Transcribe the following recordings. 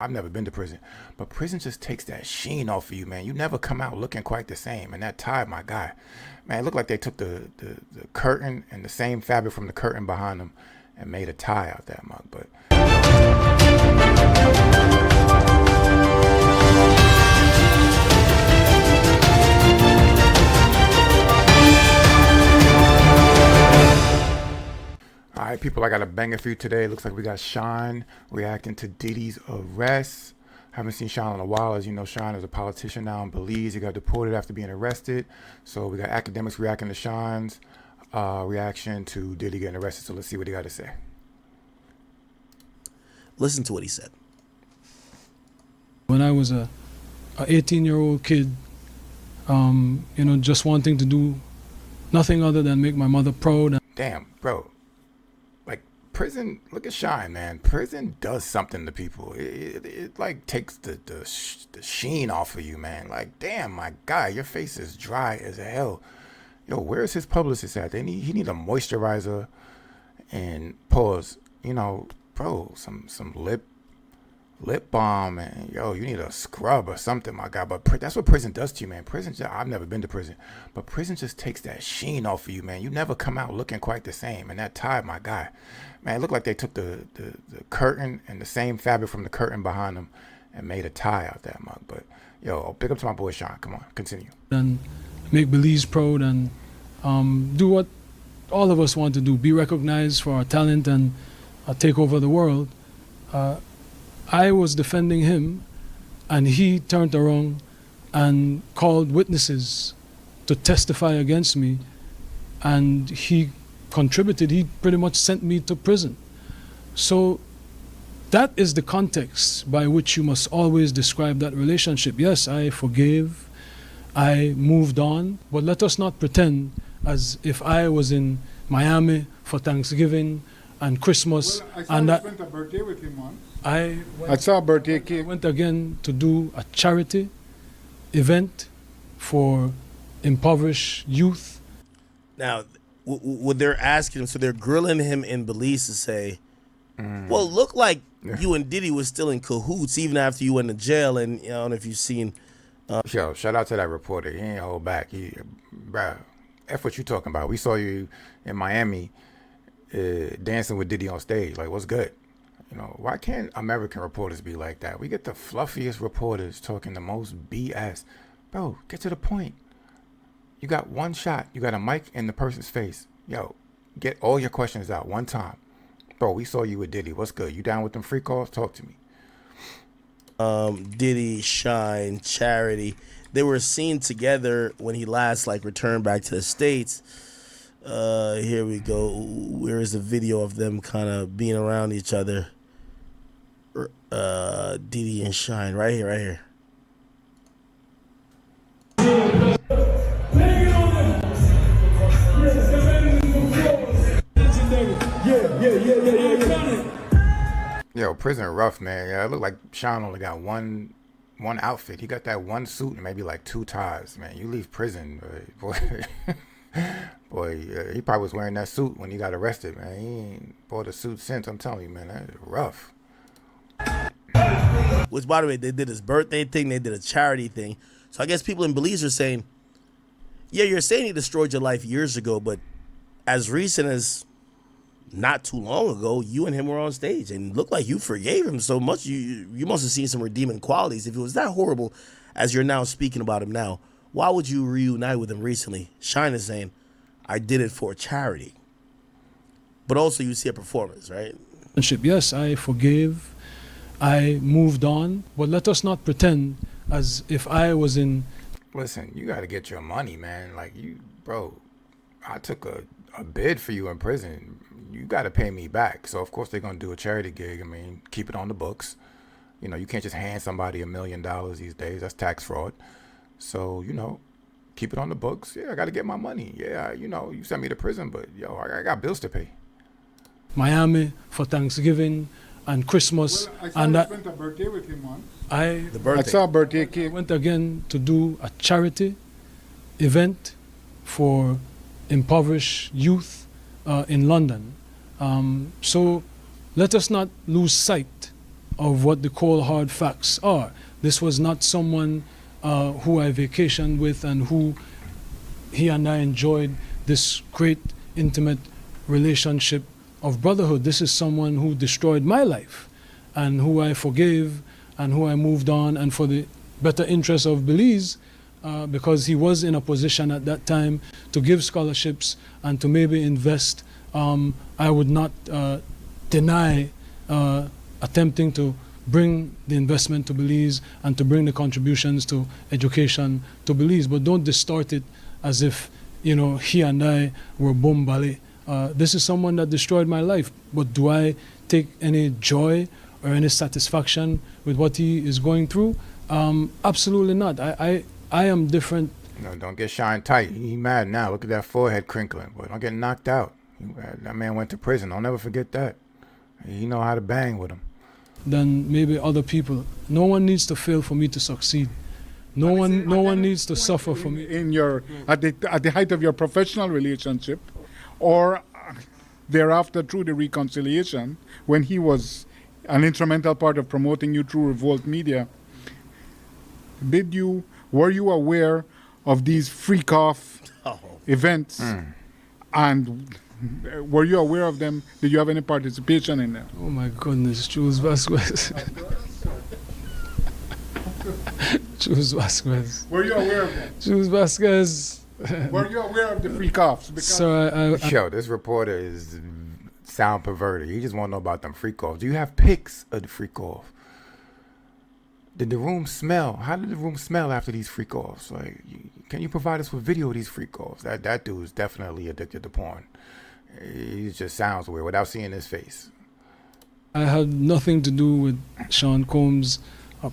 I've never been to prison, but prison just takes that sheen off of you, man. You never come out looking quite the same. And that tie, my guy, man, it looked like they took the curtain and the same fabric from the curtain behind them and made a tie out that mug. But all right, people, I got a banger for you today. Looks like we got Shyne reacting to Diddy's arrest. Haven't seen Shyne in a while. As you know, Shyne is a politician now in Belize. He got deported after being arrested. So we got Akademiks reacting to Shyne's reaction to Diddy getting arrested. So let's see what he got to say. Listen to what he said. When I was a 18-year-old kid, just wanting to do nothing other than make my mother proud. Damn, bro. Prison, look at Shyne, man. Prison does something to people. It like takes the sheen off of you, man. Like, damn, my guy, your face is dry as hell. Yo, where's his publicist at? He need a moisturizer and pause. Bro, some lip balm, and yo, you need a scrub or something, my guy. But that's what prison does to you, man. I've never been to prison, but prison just takes that sheen off of you, man. You never come out looking quite the same. And that tie, my guy, man, it looked like they took the curtain and the same fabric from the curtain behind them and made a tie out that mug. But yo, big up to my boy Shyne. Come on, continue. And make Belize proud and do what all of us want to do, be recognized for our talent and take over the world. I was defending him, and he turned around and called witnesses to testify against me, and he contributed. He pretty much sent me to prison. So that is the context by which you must always describe that relationship. Yes, I forgave, I moved on, but let us not pretend as if I was in Miami for Thanksgiving and Christmas. Well, I saw you spent a birthday with him once. I saw a birthday cake. went again to do a charity event for impoverished youth. Now, what they're asking him, so they're grilling him in Belize to say, well, it looked like you and Diddy was still in cahoots even after you went to jail. And I don't know if you've seen. Yo, shout out to that reporter. He ain't hold back. Bruh, F what you talking about. We saw you in Miami dancing with Diddy on stage. Like, what's good? Why can't American reporters be like that? We get the fluffiest reporters talking the most BS. Bro, get to the point. You got one shot. You got a mic in the person's face. Yo, get all your questions out one time. Bro, we saw you with Diddy. What's good? You down with them free calls? Talk to me. Diddy, Shyne, Charity, they were seen together when he last returned back to the States. Here we go. Where is the video of them kind of being around each other? Diddy and Shyne, right here. Yo, prison rough, man. Yeah, it looked like Shyne only got one outfit. He got that one suit and maybe like two ties, man. You leave prison, boy. Boy, he probably was wearing that suit when he got arrested, man. He ain't bought a suit since. I'm telling you, man, that's rough. Which, by the way, they did his birthday thing. They did a charity thing. So I guess people in Belize are saying, yeah, you're saying he destroyed your life years ago, but as recent as not too long ago, you and him were on stage and it looked like you forgave him so much. You must have seen some redeeming qualities. If it was that horrible as you're now speaking about him now, why would you reunite with him recently? Shyne is saying, I did it for charity. But also you see a performance, right? Yes, I forgave, I moved on, but let us not pretend as if I was in. Listen, you got to get your money, man. Like, bro, I took a bid for you in prison. You got to pay me back. So, of course, they're going to do a charity gig. I mean, keep it on the books. You can't just hand somebody $1 million these days. That's tax fraud. So, keep it on the books. Yeah, I got to get my money. Yeah, you sent me to prison, but, yo, I got bills to pay. Miami for Thanksgiving and Christmas. Well, I saw you spent a birthday with him once. I saw a birthday cake. went again to do a charity event for impoverished youth in London. So let us not lose sight of what the cold hard facts are. This was not someone who I vacationed with and who he and I enjoyed this great intimate relationship of brotherhood. This is someone who destroyed my life and who I forgave and who I moved on, and for the better interest of Belize, because he was in a position at that time to give scholarships and to maybe invest. I would not deny attempting to bring the investment to Belize and to bring the contributions to education to Belize, but don't distort it as if, you know, he and I were bombale. This is someone that destroyed my life, but do I take any joy or any satisfaction with what he is going through? Absolutely not. I am different. No, don't get Shyne tight. He mad now. Look at that forehead crinkling. Boy, don't get knocked out. That man went to prison. Don't never forget that. You know how to bang with him. Than maybe other people. No one needs to fail for me to succeed. No one needs to suffer for me. In your at the height of your professional relationship, or thereafter through the reconciliation, when he was an instrumental part of promoting you through Revolt Media, were you aware of these freak off events? And were you aware of them? Did you have any participation in them? Oh my goodness, Jules Vasquez. Jules Vasquez. Were you aware of them? Jules Vasquez. Were you aware of the freak offs? So Yo, this reporter is sound perverted. He just want to know about them freak offs. Do you have pics of the freak off? Did the room smell? How did the room smell after these freak offs? Like, can you provide us with video of these freak offs? That dude is definitely addicted to porn. He just sounds weird without seeing his face. I had nothing to do with Sean Combs'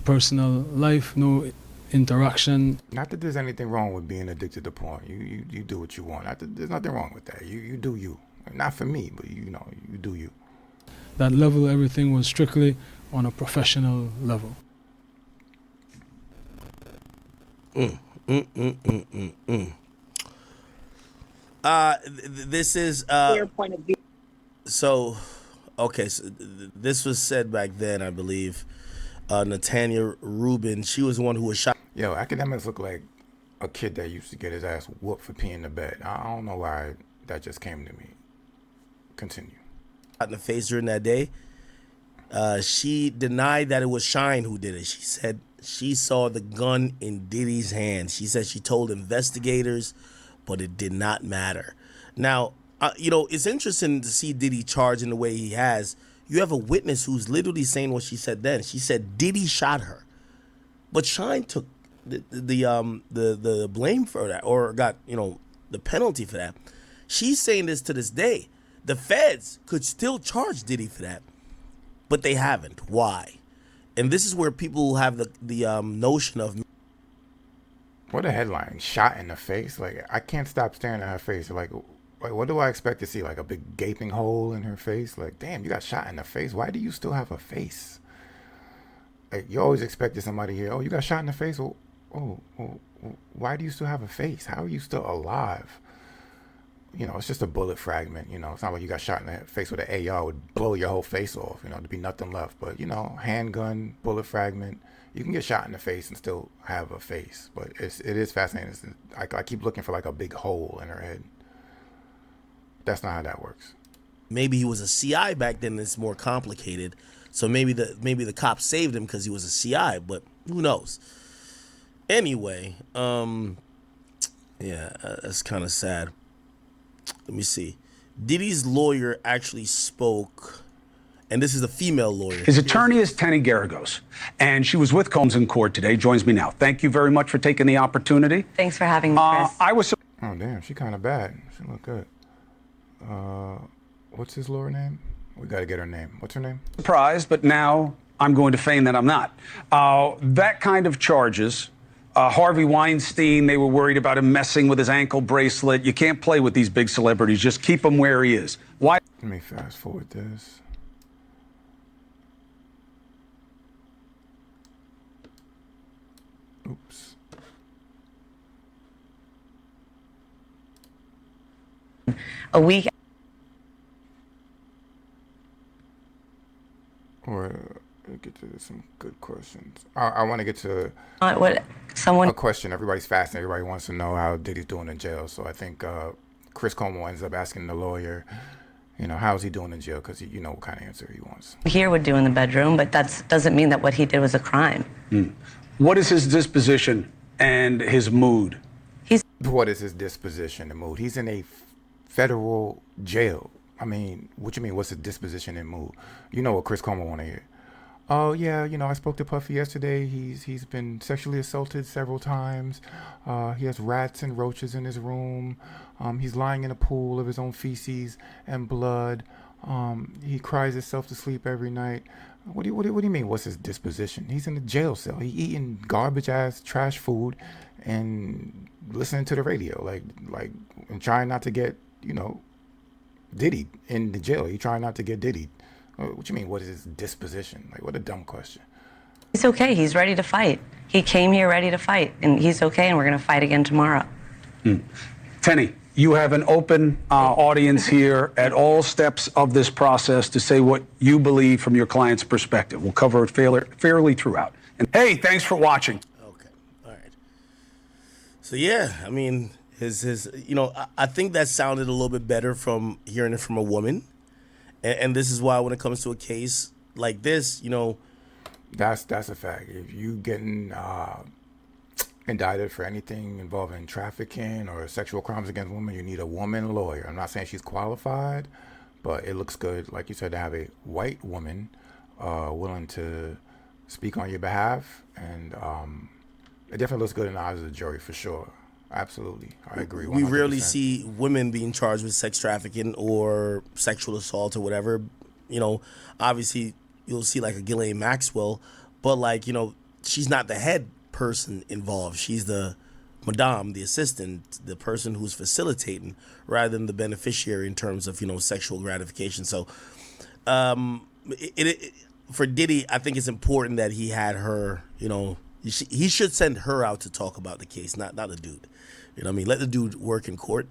personal life, no interaction. Not that there's anything wrong with being addicted to porn. You do what you want. There's nothing wrong with that. You do you. Not for me, but you know, you do you. That level, everything was strictly on a professional level. This is Clear point of view. so okay. So this was said back then, I believe. Natanya Rubin, she was the one who was shot. Yo, Akademiks look like a kid that used to get his ass whooped for peeing the bed. I don't know why that just came to me. Continue. In the face during that day. She denied that it was Shyne who did it. She said she saw the gun in Diddy's hand. She said she told investigators, but it did not matter. Now, you know, it's interesting to see Diddy charged in the way he has. You have a witness who's literally saying what she said then. She said Diddy shot her, but Shyne took the blame for that, or got, you know, the penalty for that. She's saying this to this day. The feds could still charge Diddy for that, but they haven't. Why? And this is where people have the notion of. What a headline. Shot in the face. Like, I can't stop staring at her face. Like, what do I expect to see? Like a big gaping hole in her face? Like, damn, you got shot in the face. Why do you still have a face? Like, you always expected somebody here, oh, you got shot in the face? Why do you still have a face? How are you still alive? You know, it's just a bullet fragment. You know, it's not like you got shot in the face with an AR would blow your whole face off, you know, there'd be nothing left. But, you know, handgun, bullet fragment, you can get shot in the face and still have a face. But it is fascinating. I keep looking for like a big hole in her head. That's not how that works. Maybe he was a CI back then. It's more complicated. So maybe the cops saved him because he was a CI, but who knows? Anyway, yeah, that's kind of sad. Let me see. Diddy's lawyer actually spoke, and this is a female lawyer. His attorney is Tenny Garagos, and she was with Combs in court today. Joins me now. Thank you very much for taking the opportunity. Thanks for having me, Chris. Oh, damn, she kind of bad. She look good. What's his lawyer name? We got to get her name. What's her name? Surprised, but now I'm going to feign that I'm not. That kind of charges. Harvey Weinstein, they were worried about him messing with his ankle bracelet. You can't play with these big celebrities. Just keep him where he is. Why? Let me fast forward this. Oops. A week. Or get There's some good questions. I want to get to what someone a question. Everybody's fascinated. Everybody wants to know how Diddy's doing in jail. So I think Chris Como ends up asking the lawyer, how's he doing in jail? Because you know what kind of answer he wants. here would do in the bedroom, but that doesn't mean that what he did was a crime. What is his disposition and his mood? What is his disposition and mood? He's in a federal jail. I mean, what you mean? What's his disposition and mood? You know what Chris Como want to hear? Oh yeah, I spoke to Puffy yesterday. He's been sexually assaulted several times. He has rats and roaches in his room. He's lying in a pool of his own feces and blood. He cries himself to sleep every night. What do you mean? What's his disposition? He's in a jail cell. He eating garbage ass trash food and listening to the radio, like and trying not to get Diddy in the jail. He trying not to get Diddy. What you mean? What is his disposition? Like, what a dumb question. He's okay. He's ready to fight. He came here ready to fight, and he's okay, and we're going to fight again tomorrow. Tenny, you have an open audience here at all steps of this process to say what you believe from your client's perspective. We'll cover it fairly throughout. And hey, thanks for watching. Okay, all right. So yeah, I mean, I think that sounded a little bit better from hearing it from a woman. And this is why when it comes to a case like this, that's a fact. If you getting indicted for anything involving trafficking or sexual crimes against women, you need a woman lawyer. I'm not saying she's qualified, but it looks good, like you said, to have a white woman willing to speak on your behalf, and it definitely looks good in the eyes of the jury for sure. Absolutely, I agree. 100%. We rarely see women being charged with sex trafficking or sexual assault or whatever. Obviously you'll see like a Ghislaine Maxwell, but she's not the head person involved. She's the madame, the assistant, the person who's facilitating, rather than the beneficiary in terms of sexual gratification. So, for Diddy, I think it's important that he had her. He should send her out to talk about the case, not the dude. You know what I mean? Let the dude work in court.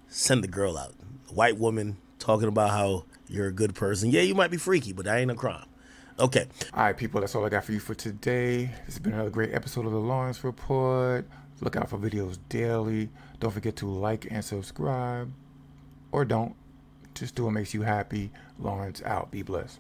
Send the girl out. A white woman talking about how you're a good person. Yeah, you might be freaky, but that ain't a crime. Okay. All right, people, that's all I got for you for today. This has been another great episode of the Lawrence Report. Look out for videos daily. Don't forget to like and subscribe. Or don't. Just do what makes you happy. Lawrence out. Be blessed.